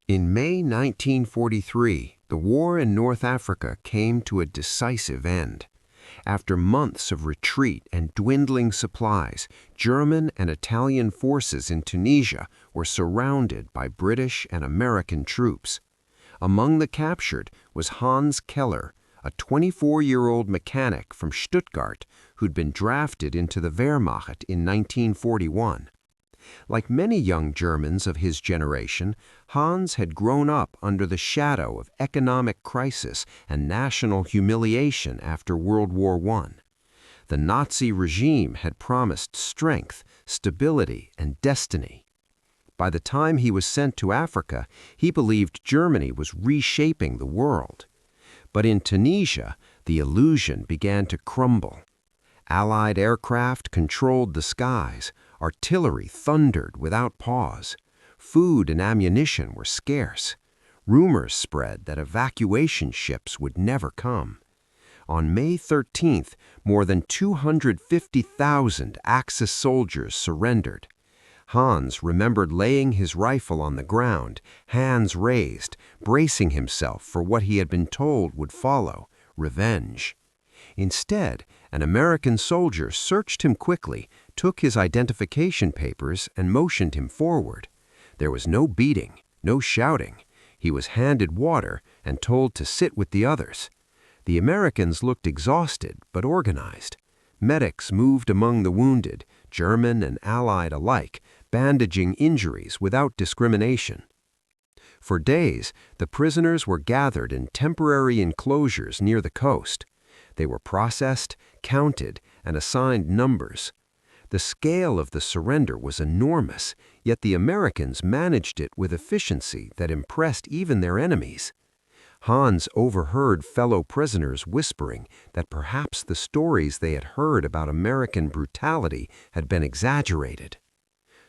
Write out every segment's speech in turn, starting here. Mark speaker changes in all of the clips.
Speaker 1: In May 1943, the war in North Africa came to a decisive end. After months of retreat and dwindling supplies, German and Italian forces in Tunisia were surrounded by British and American troops. Among the captured was Hans Keller, a 24-year-old mechanic from Stuttgart who'd been drafted into the Wehrmacht in 1941. Like many young Germans of his generation, Hans had grown up under the shadow of economic crisis and national humiliation after World War I. The Nazi regime had promised strength, stability, and destiny. By the time he was sent to Africa, he believed Germany was reshaping the world. But in Tunisia, the illusion began to crumble. Allied aircraft controlled the skies. Artillery thundered without pause. Food and ammunition were scarce. Rumors spread that evacuation ships would never come. On May 13th, more than 250,000 Axis soldiers surrendered. Hans remembered laying his rifle on the ground, hands raised, bracing himself for what he had been told would follow: revenge. Instead, an American soldier searched him quickly, took his identification papers, and motioned him forward. There was no beating, no shouting. He was handed water and told to sit with the others. The Americans looked exhausted but organized. Medics moved among the wounded, German and Allied alike, bandaging injuries without discrimination. For days, the prisoners were gathered in temporary enclosures near the coast. They were processed, counted, and assigned numbers. The scale of the surrender was enormous, yet the Americans managed it with efficiency that impressed even their enemies. Hans overheard fellow prisoners whispering that perhaps the stories they had heard about American brutality had been exaggerated.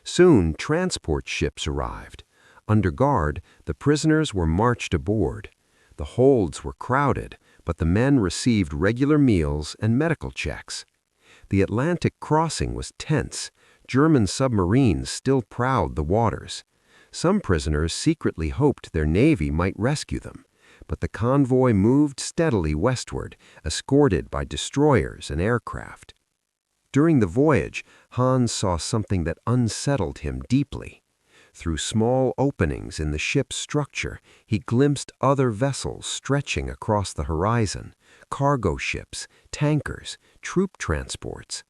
Speaker 1: Soon, transport ships arrived. Under guard, the prisoners were marched aboard. The holds were crowded, but the men received regular meals and medical checks. The Atlantic crossing was tense. German submarines still prowled the waters. Some prisoners secretly hoped their navy might rescue them, but the convoy moved steadily westward, escorted by destroyers and aircraft. During the voyage, Hans saw something that unsettled him deeply. Through small openings in the ship's structure, he glimpsed other vessels stretching across the horizon: cargo ships, tankers, troop transports.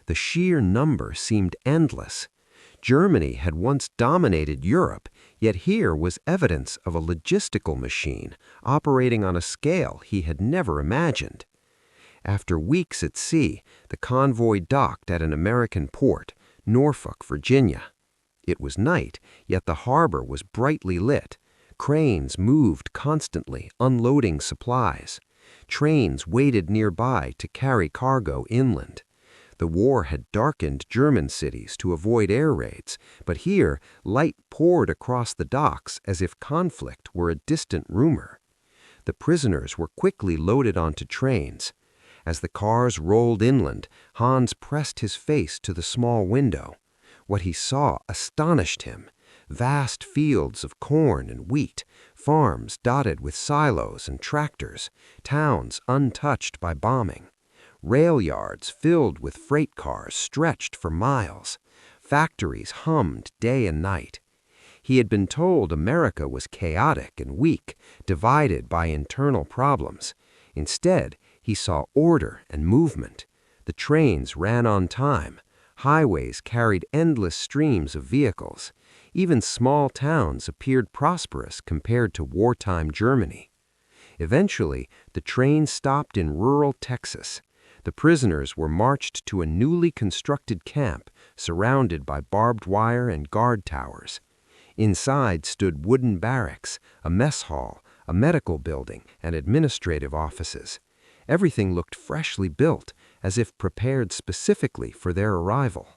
Speaker 1: The sheer number seemed endless. Germany had once dominated Europe, yet here was evidence of a logistical machine operating on a scale he had never imagined. After weeks at sea, the convoy docked at an American port, Norfolk, Virginia. It was night, yet the harbor was brightly lit. Cranes moved constantly, unloading supplies. Trains waited nearby to carry cargo inland. The war had darkened German cities to avoid air raids, but here light poured across the docks as if conflict were a distant rumor. The prisoners were quickly loaded onto trains. As the cars rolled inland, Hans pressed his face to the small window. What he saw astonished him: vast fields of corn and wheat, farms dotted with silos and tractors, towns untouched by bombing. Rail yards filled with freight cars stretched for miles. Factories hummed day and night. He had been told America was chaotic and weak, divided by internal problems. Instead, he saw order and movement. The trains ran on time. Highways carried endless streams of vehicles. Even small towns appeared prosperous compared to wartime Germany. Eventually, the train stopped in rural Texas. The prisoners were marched to a newly constructed camp, surrounded by barbed wire and guard towers. Inside stood wooden barracks, a mess hall, a medical building, and administrative offices. Everything looked freshly built, as if prepared specifically for their arrival.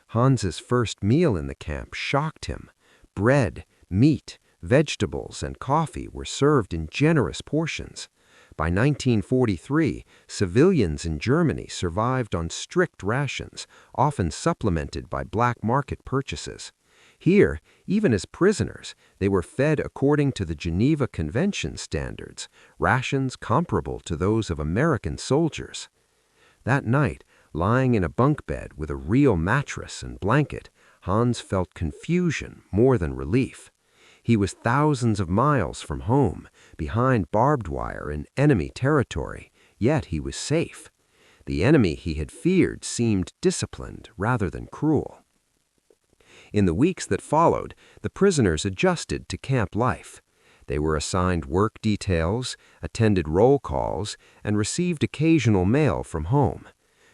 Speaker 1: Hans's first meal in the camp shocked him. Bread, meat, vegetables, and coffee were served in generous portions. By 1943, civilians in Germany survived on strict rations, often supplemented by black market purchases. Here, even as prisoners, they were fed according to the Geneva Convention standards, rations comparable to those of American soldiers. That night, lying in a bunk bed with a real mattress and blanket, Hans felt confusion more than relief. He was thousands of miles from home, behind barbed wire in enemy territory, yet he was safe. The enemy he had feared seemed disciplined rather than cruel. In the weeks that followed, the prisoners adjusted to camp life. They were assigned work details, attended roll calls, and received occasional mail from home.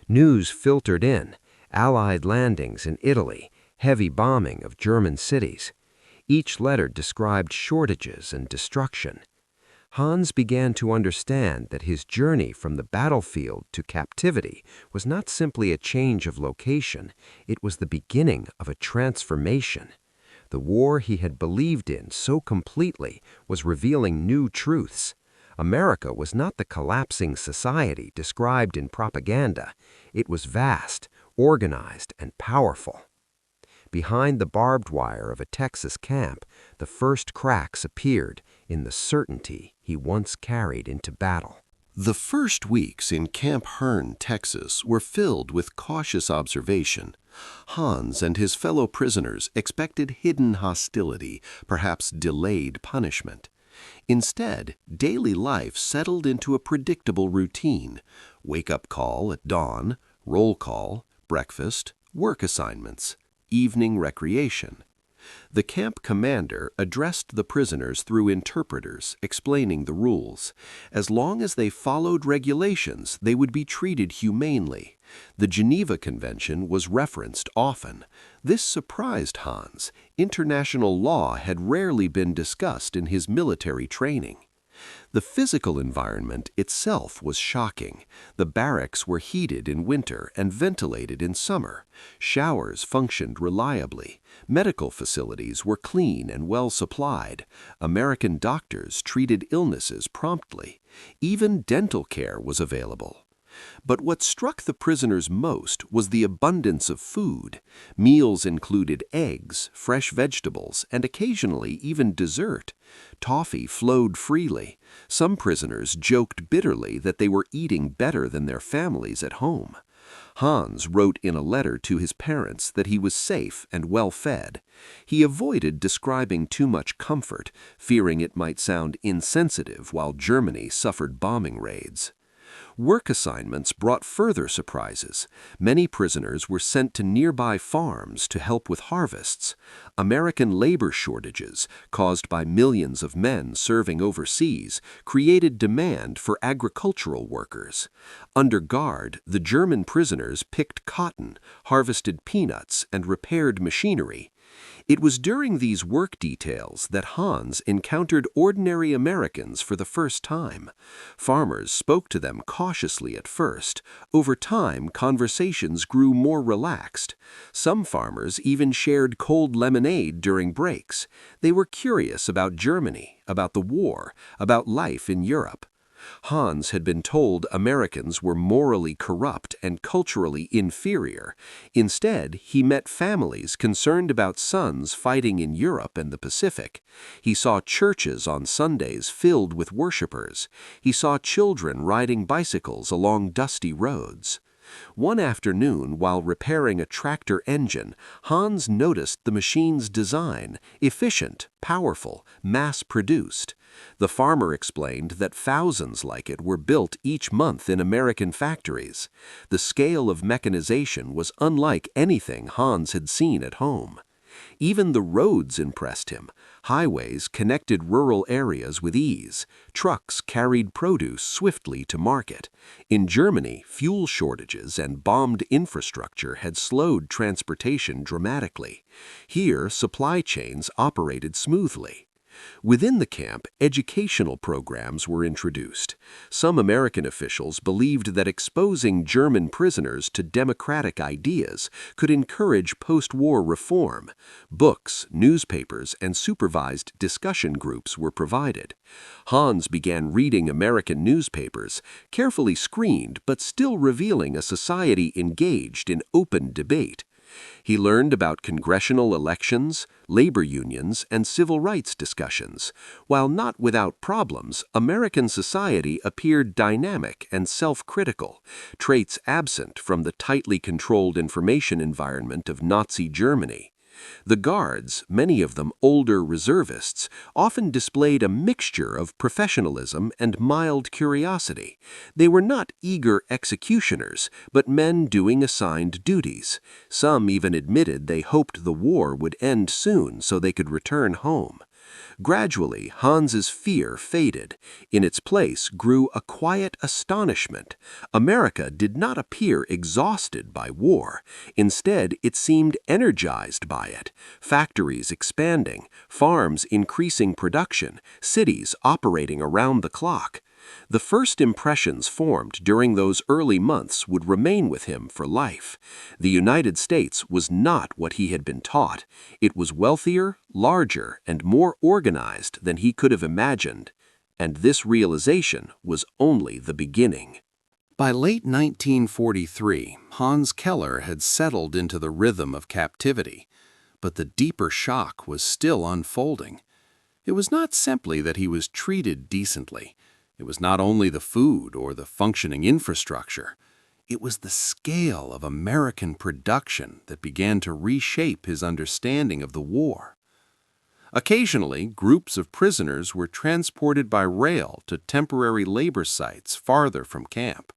Speaker 1: News filtered in, Allied landings in Italy, heavy bombing of German cities. Each letter described shortages and destruction. Hans began to understand that his journey from the battlefield to captivity was not simply a change of location, it was the beginning of a transformation. The war he had believed in so completely was revealing new truths. America was not the collapsing society described in propaganda. It was vast, organized, and powerful. Behind the barbed wire of a Texas camp, the first cracks appeared in the certainty he once carried into battle.
Speaker 2: The first weeks in Camp Hearn, Texas, were filled with cautious observation. Hans and his fellow prisoners expected hidden hostility, perhaps delayed punishment. Instead, daily life settled into a predictable routine: wake-up call at dawn, roll call, breakfast, work assignments, evening recreation. The camp commander addressed the prisoners through interpreters, explaining the rules. As long as they followed regulations, they would be treated humanely. The Geneva Convention was referenced often. This surprised Hans. International law had rarely been discussed in his military training. The physical environment itself was shocking. The barracks were heated in winter and ventilated in summer. Showers functioned reliably. Medical facilities were clean and well supplied. American doctors treated illnesses promptly. Even dental care was available. But what struck the prisoners most was the abundance of food. Meals included eggs, fresh vegetables, and occasionally even dessert. Toffee flowed freely. Some prisoners joked bitterly that they were eating better than their families at home. Hans wrote in a letter to his parents that he was safe and well fed. He avoided describing too much comfort, fearing it might sound insensitive while Germany suffered bombing raids. Work assignments brought further surprises. Many prisoners were sent to nearby farms to help with harvests. American labor shortages, caused by millions of men serving overseas, created demand for agricultural workers. Under guard, the German prisoners picked cotton, harvested peanuts, and repaired machinery. It was during these work details that Hans encountered ordinary Americans for the first time. Farmers spoke to them cautiously at first. Over time, conversations grew more relaxed. Some farmers even shared cold lemonade during breaks. They were curious about Germany, about the war, about life in Europe. Hans had been told Americans were morally corrupt and culturally inferior. Instead, he met families concerned about sons fighting in Europe and the Pacific. He saw churches on Sundays filled with worshipers. He saw children riding bicycles along dusty roads. One afternoon, while repairing a tractor engine, Hans noticed the machine's design: efficient, powerful, mass-produced. The farmer explained that thousands like it were built each month in American factories. The scale of mechanization was unlike anything Hans had seen at home. Even the roads impressed him. Highways connected rural areas with ease. Trucks carried produce swiftly to market. In Germany, fuel shortages and bombed infrastructure had slowed transportation dramatically. Here, supply chains operated smoothly. Within the camp, educational programs were introduced. Some American officials believed that exposing German prisoners to democratic ideas could encourage post-war reform. Books, newspapers, and supervised discussion groups were provided. Hans began reading American newspapers, carefully screened but still revealing a society engaged in open debate. He learned about congressional elections, labor unions, and civil rights discussions. While not without problems, American society appeared dynamic and self-critical, traits absent from the tightly controlled information environment of Nazi Germany. The guards, many of them older reservists, often displayed a mixture of professionalism and mild curiosity. They were not eager executioners, but men doing assigned duties. Some even admitted they hoped the war would end soon so they could return home. Gradually, Hans's fear faded. In its place grew a quiet astonishment. America did not appear exhausted by war. Instead, it seemed energized by it. Factories expanding, farms increasing production, cities operating around the clock. The first impressions formed during those early months would remain with him for life. The United States was not what he had been taught. It was wealthier, larger, and more organized than he could have imagined. And this realization was only the beginning. By late 1943, Hans Keller had settled into the rhythm of captivity. But the deeper shock was still unfolding. It was not simply that he was treated decently. It was not only the food or the functioning infrastructure. It was the scale of American production that began to reshape his understanding of the war. Occasionally, groups of prisoners were transported by rail to temporary labor sites farther from camp.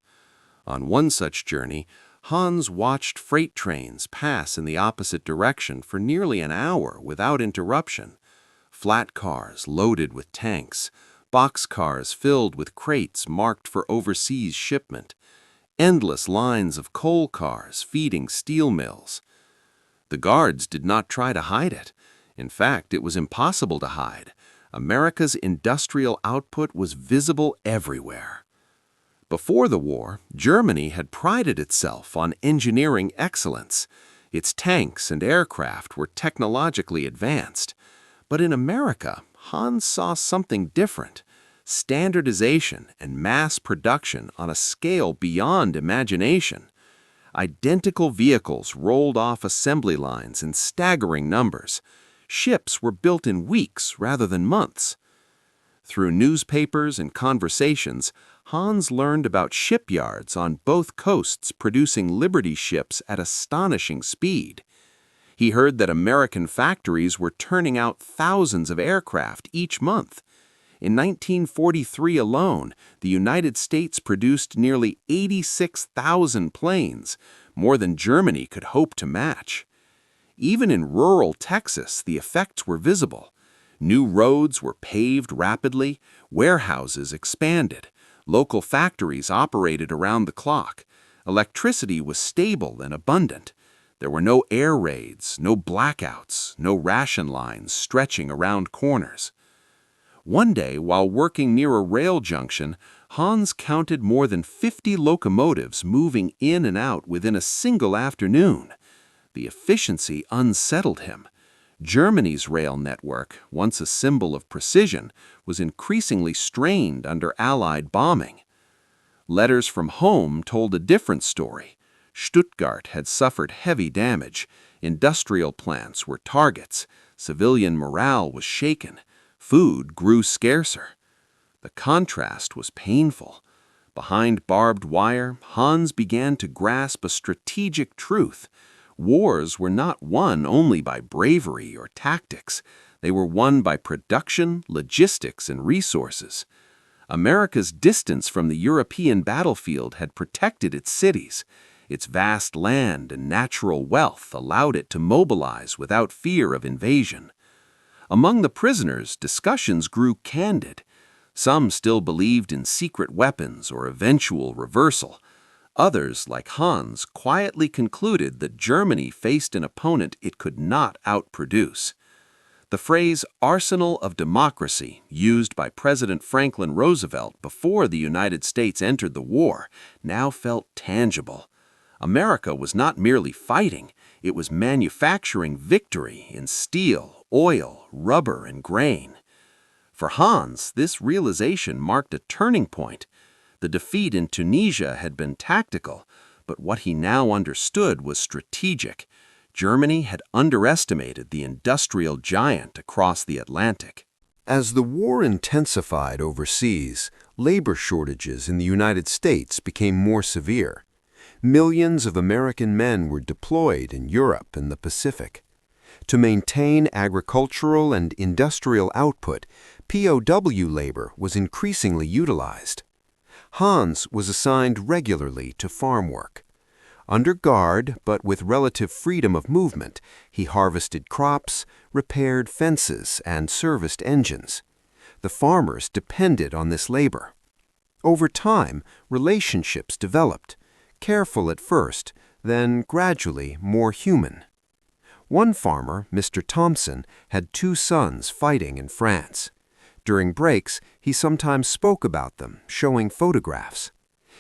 Speaker 2: On one such journey, Hans watched freight trains pass in the opposite direction for nearly an hour without interruption. Flat cars loaded with tanks, boxcars filled with crates marked for overseas shipment, endless lines of coal cars feeding steel mills. The guards did not try to hide it. In fact, it was impossible to hide. America's industrial output was visible everywhere. Before the war, Germany had prided itself on engineering excellence. Its tanks and aircraft were technologically advanced. But in America, Hans saw something different: standardization and mass production on a scale beyond imagination. Identical vehicles rolled off assembly lines in staggering numbers. Ships were built in weeks rather than months. Through newspapers and conversations, Hans learned about shipyards on both coasts producing Liberty ships at astonishing speed. He heard that American factories were turning out thousands of aircraft each month. In 1943 alone, the United States produced nearly 86,000 planes, more than Germany could hope to match. Even in rural Texas, the effects were visible. New roads were paved rapidly, warehouses expanded, local factories operated around the clock. Electricity was stable and abundant. There were no air raids, no blackouts, no ration lines stretching around corners. One day, while working near a rail junction, Hans counted more than 50 locomotives moving in and out within a single afternoon. The efficiency unsettled him. Germany's rail network, once a symbol of precision, was increasingly strained under Allied bombing. Letters from home told a different story. Stuttgart had suffered heavy damage. Industrial plants were targets. Civilian morale was shaken. Food grew scarcer. The contrast was painful. Behind barbed wire, Hans began to grasp a strategic truth. Wars were not won only by bravery or tactics. They were won by production, logistics, and resources. America's distance from the European battlefield had protected its cities. Its vast land and natural wealth allowed it to mobilize without fear of invasion. Among the prisoners, discussions grew candid. Some still believed in secret weapons or eventual reversal. Others, like Hans, quietly concluded that Germany faced an opponent it could not outproduce. The phrase "arsenal of democracy," used by President Franklin Roosevelt before the United States entered the war, now felt tangible. America was not merely fighting, it was manufacturing victory in steel, oil, rubber, and grain. For Hans, this realization marked a turning point. The defeat in Tunisia had been tactical, but what he now understood was strategic. Germany had underestimated the industrial giant across the Atlantic.
Speaker 1: As the war intensified overseas, labor shortages in the United States became more severe. Millions of American men were deployed in Europe and the Pacific. To maintain agricultural and industrial output, POW labor was increasingly utilized. Hans was assigned regularly to farm work. Under guard, but with relative freedom of movement, he harvested crops, repaired fences, and serviced engines. The farmers depended on this labor. Over time, relationships developed, careful at first, then gradually more human. One farmer, Mr. Thompson, had 2 sons fighting in France. During breaks, he sometimes spoke about them, showing photographs.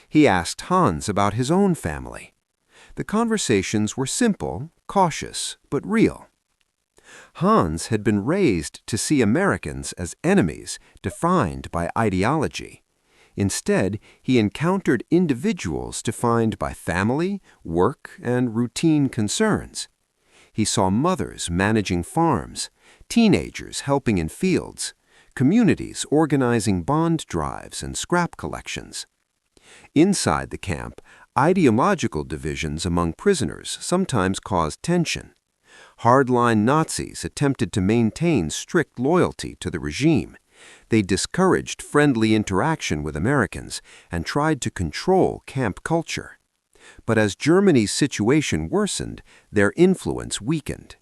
Speaker 1: He asked Hans about his own family. The conversations were simple, cautious, but real. Hans had been raised to see Americans as enemies defined by ideology. Instead, he encountered individuals defined by family, work, and routine concerns. He saw mothers managing farms, teenagers helping in fields, communities organizing bond drives and scrap collections. Inside the camp, ideological divisions among prisoners sometimes caused tension. Hardline Nazis attempted to maintain strict loyalty to the regime. They discouraged friendly interaction with Americans and tried to control camp culture. But as Germany's situation worsened, their influence weakened.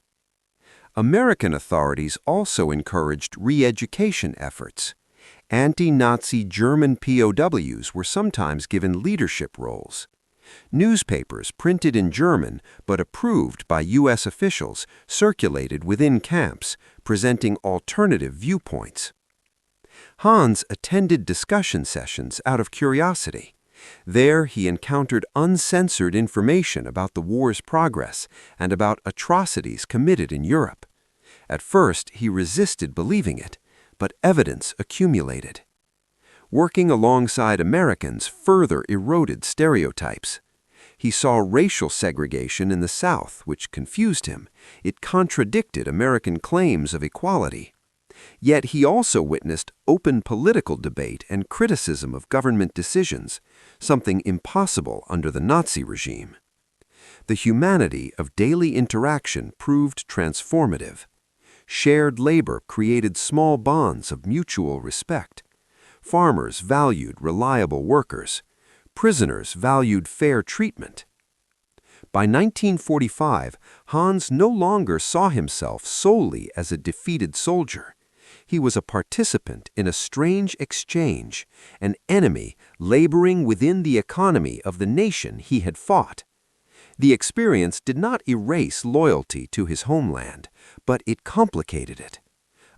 Speaker 1: American authorities also encouraged re-education efforts. Anti-Nazi German POWs were sometimes given leadership roles. Newspapers printed in German but approved by U.S. officials circulated within camps, presenting alternative viewpoints. Hans attended discussion sessions out of curiosity. There he encountered uncensored information about the war's progress and about atrocities committed in Europe. At first he resisted believing it, but evidence accumulated. Working alongside Americans further eroded stereotypes. He saw racial segregation in the South, which confused him. It contradicted American claims of equality. Yet he also witnessed open political debate and criticism of government decisions, something impossible under the Nazi regime. The humanity of daily interaction proved transformative. Shared labor created small bonds of mutual respect. Farmers valued reliable workers. Prisoners valued fair treatment. By 1945, Hans no longer saw himself solely as a defeated soldier. He was a participant in a strange exchange, an enemy laboring within the economy of the nation he had fought. The experience did not erase loyalty to his homeland, but it complicated it.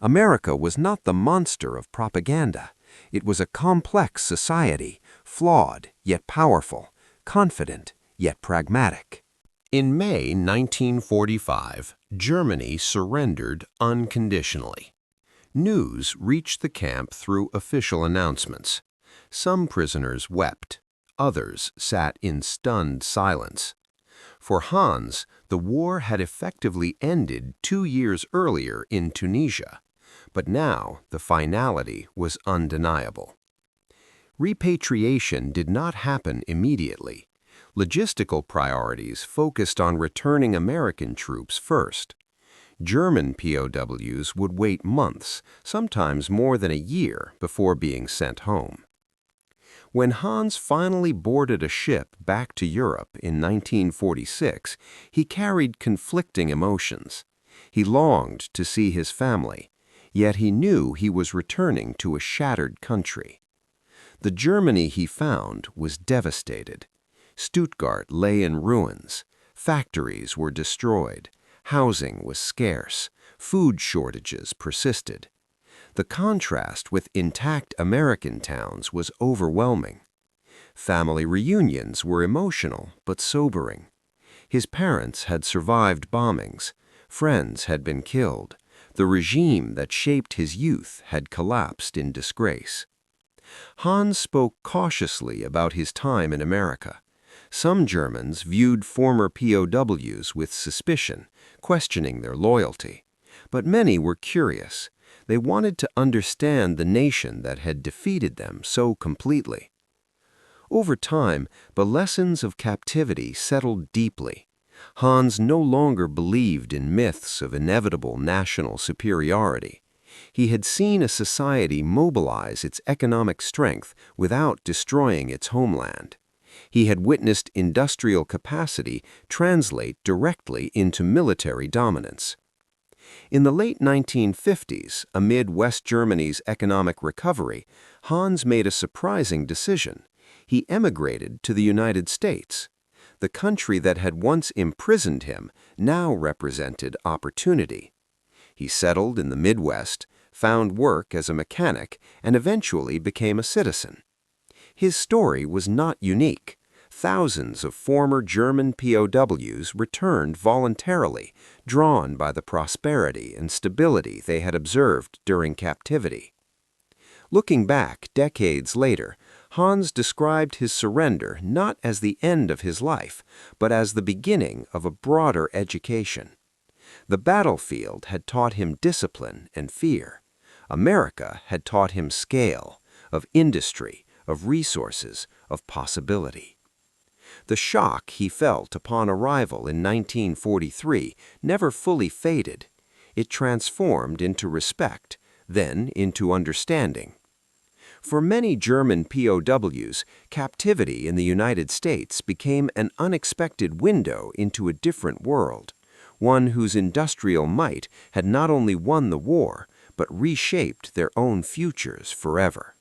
Speaker 1: America was not the monster of propaganda. It was a complex society, flawed yet powerful, confident yet pragmatic. In May 1945, Germany surrendered unconditionally. News reached the camp through official announcements. Some prisoners wept. Others sat in stunned silence. For Hans, the war had effectively ended 2 years earlier in Tunisia. But now the finality was undeniable. Repatriation did not happen immediately. Logistical priorities focused on returning American troops first. German POWs would wait months, sometimes more than a year, before being sent home. When Hans finally boarded a ship back to Europe in 1946, he carried conflicting emotions. He longed to see his family, yet he knew he was returning to a shattered country. The Germany he found was devastated. Stuttgart lay in ruins. Factories were destroyed. Housing was scarce. Food shortages persisted. The contrast with intact American towns was overwhelming. Family reunions were emotional but sobering. His parents had survived bombings. Friends had been killed. The regime that shaped his youth had collapsed in disgrace. Hans spoke cautiously about his time in America. Some Germans viewed former POWs with suspicion, questioning their loyalty. But many were curious. They wanted to understand the nation that had defeated them so completely. Over time, the lessons of captivity settled deeply. Hans no longer believed in myths of inevitable national superiority. He had seen a society mobilize its economic strength without destroying its homeland. He had witnessed industrial capacity translate directly into military dominance. In the late 1950s, amid West Germany's economic recovery, Hans made a surprising decision. He emigrated to the United States. The country that had once imprisoned him now represented opportunity. He settled in the Midwest, found work as a mechanic, and eventually became a citizen. His story was not unique. Thousands of former German POWs returned voluntarily, drawn by the prosperity and stability they had observed during captivity. Looking back decades later, Hans described his surrender not as the end of his life, but as the beginning of a broader education. The battlefield had taught him discipline and fear. America had taught him scale, of industry, of resources, of possibility. The shock he felt upon arrival in 1943 never fully faded. It transformed into respect, then into understanding. For many German POWs, captivity in the United States became an unexpected window into a different world, one whose industrial might had not only won the war, but reshaped their own futures forever.